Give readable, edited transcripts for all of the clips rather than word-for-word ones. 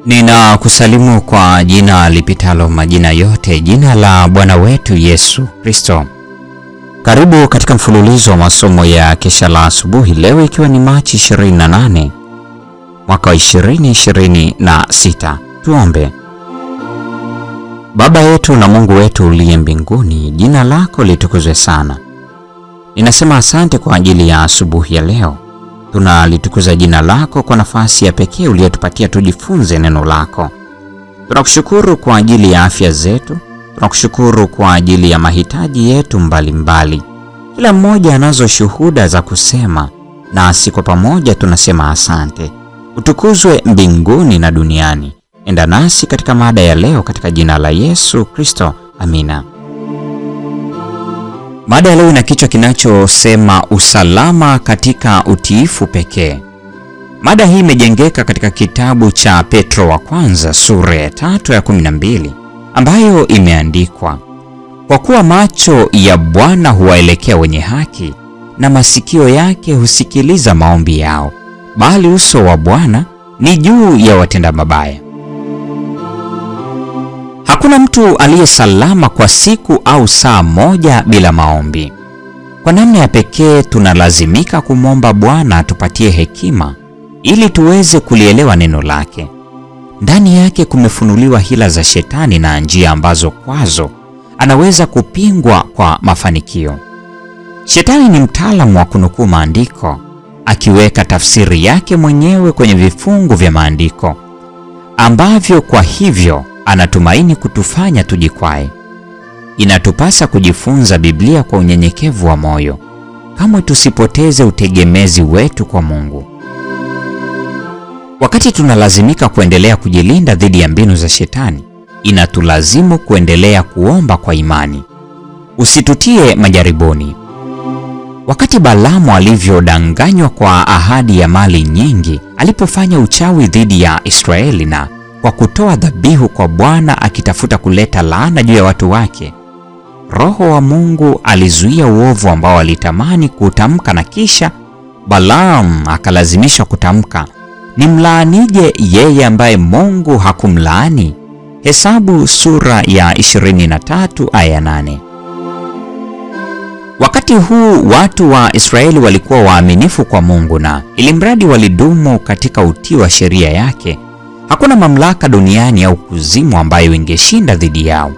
Ninakusalimu kwa jina lipitalo majina yote, jina la Bwana wetu Yesu Kristo. Karibu katika mfululizo wa masomo ya kesha la asubuhi, leo ikiwa ni Machi 28 mwaka wa 2026. Tuombe. Baba yetu na Mungu wetu uliye mbinguni, jina lako litukuzwe sana. Ninasema asante kwa ajili ya asubuhi ya leo. Tunalitukuza jina lako kwa nafasi ya pekee uliyotupatia tujifunze neno lako. Tunakushukuru kwa ajili ya afya zetu, tunakushukuru kwa ajili ya mahitaji yetu mbalimbali. Kila mmoja anazo shuhuda za kusema, nasi kwa pamoja tunasema asante. Utukuzwe mbinguni na duniani. Enda nasi katika mada ya leo katika jina la Yesu Kristo. Amina. Mada ya leo ina kichwa kinachosema usalama katika utiifu pekee. Mada hii imejengeka katika kitabu cha Petro wa kwanza sura ya 3:12 ambayo imeandikwa, kwa kuwa macho ya Bwana huwaelekea wenye haki na masikio yake husikiliza maombi yao, bali uso wa Bwana ni juu ya watenda mabaya. Hakuna mtu aliye salama kwa siku au saa moja bila maombi. Kwa namna ya pekee tunalazimika kumwomba Bwana atupatie hekima ili tuweze kulielewa neno lake. Ndani yake kumefunuliwa hila za shetani na njia ambazo kwazo anaweza kupingwa kwa mafanikio. Shetani ni mtaalamu wa kunukuu maandiko, akiweka tafsiri yake mwenyewe kwenye vifungu vya maandiko ambavyo kwa hivyo anatumaini kutufanya tujikwae. Inatupasa kujifunza Biblia kwa unyenyekevu wa moyo, kamwe tusipoteze utegemezi wetu kwa Mungu. Wakati tunalazimika kuendelea kujilinda dhidi ya mbinu za shetani, inatulazimu kuendelea kuomba kwa imani. Usitutie majaribuni. Wakati Balaamu alivyodanganywa kwa ahadi ya mali nyingi alipofanya uchawi dhidi ya Israeli na kwa kutoa dhabihu kwa Bwana akitafuta kuleta laana juu ya watu wake, Roho wa Mungu alizuia uovu ambao alitamani kutamka, na kisha Balaamu akalazimishwa kutamka, nimlaanije yeye ambaye Mungu hakumlaani? Hesabu sura ya 23 aya 8. Wakati huu watu wa Israeli walikuwa waaminifu kwa Mungu, na ilimradi walidumu katika utii wa sheria yake, hakuna mamlaka duniani au kuzimu ambayo ingeshinda dhidi yao.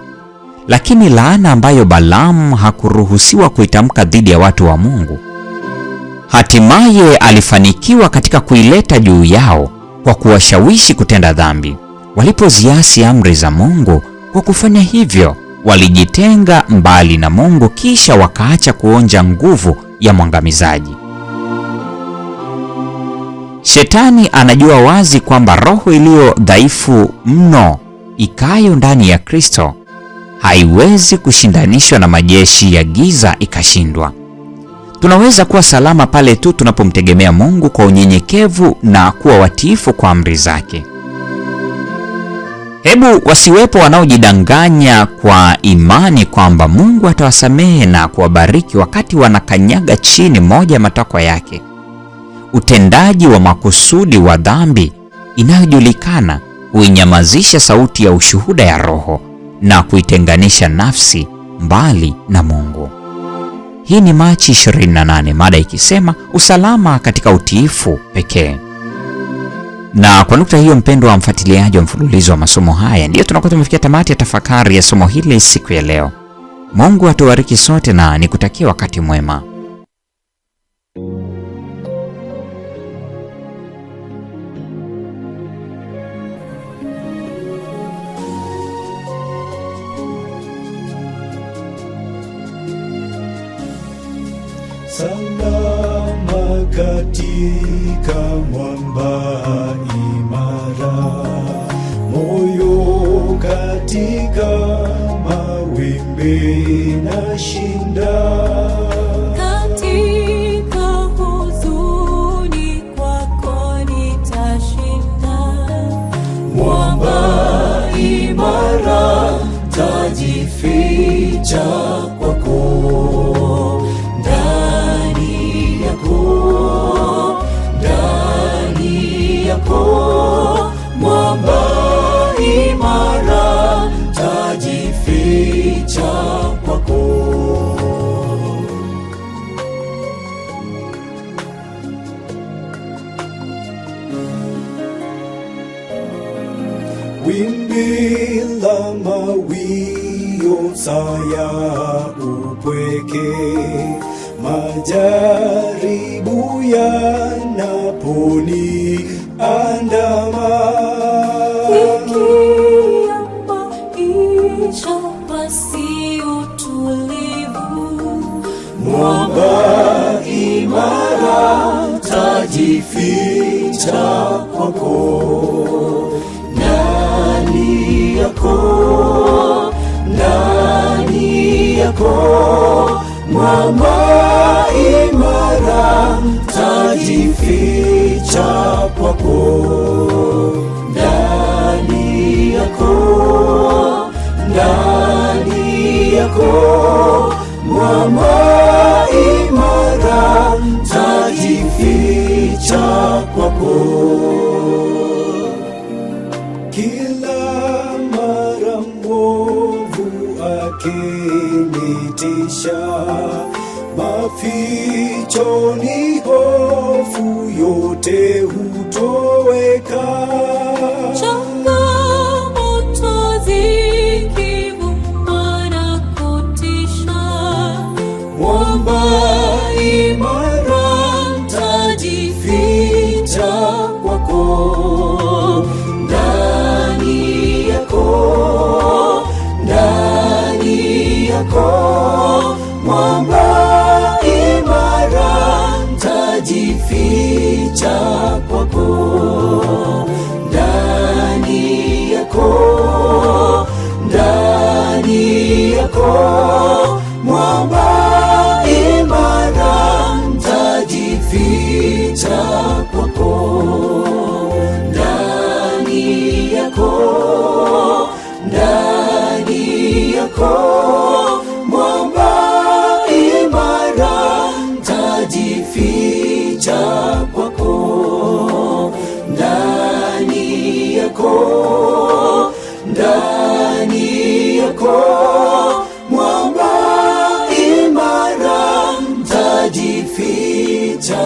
Lakini laana ambayo Balaamu hakuruhusiwa kuitamka dhidi ya watu wa Mungu, hatimaye alifanikiwa katika kuileta juu yao kwa kuwashawishi kutenda dhambi. Walipoziasi amri za Mungu, kwa kufanya hivyo walijitenga mbali na Mungu, kisha wakaacha kuonja nguvu ya mwangamizaji. Shetani anajua wazi kwamba roho iliyo dhaifu mno ikayo ndani ya Kristo haiwezi kushindanishwa na majeshi ya giza ikashindwa. Tunaweza kuwa salama pale tu tunapomtegemea Mungu kwa unyenyekevu na kuwa watiifu kwa amri zake. Hebu wasiwepo wanaojidanganya kwa imani kwamba Mungu atawasamehe na kuwabariki wakati wanakanyaga chini moja ya matakwa yake. Utendaji wa makusudi wa dhambi inayojulikana huinyamazisha sauti ya ushuhuda ya Roho na kuitenganisha nafsi mbali na Mungu. Hii ni Machi 28, mada ikisema usalama katika utiifu pekee. Na kwa nukta hiyo, mpendwa wa mfuatiliaji wa mfululizo wa masomo haya, ndiyo tunakuwa tumefikia tamati ya tafakari ya somo hili siku ya leo. Mungu atubariki sote na nikutakia wakati mwema. Salama katika mwamba imara, moyo katika mawimbi na shinda. Katika huzuni kwako nitashinda. Mwamba imara, tajificha kwako. Ndani yako mwamba wimbi la mawio, saa ya upweke, majaribu yanaponiandama, wiki ya maisha basi utulivu, mwamba imara tajificha kwako. Ndani yako, ndani yako, mwamba imara tajificha kwako. Ndani yako, ndani yako, mwamba imara tajificha kwako. Kila mara mwovu akinitisha, mafichoni hofu yote hutoweka. changamoto zikivuma na kutisha, Mwamba imara tajificha kwako. Ndani yako, ndani yako, mwamba imara tajificha kwako. Ndani yako, ndani yako, mwamba imara tajificha kwako. Ndani yako, ndani yako, mwamba imara tajificha kwako. Ndani yako, ndani yako, mwamba imara tajificha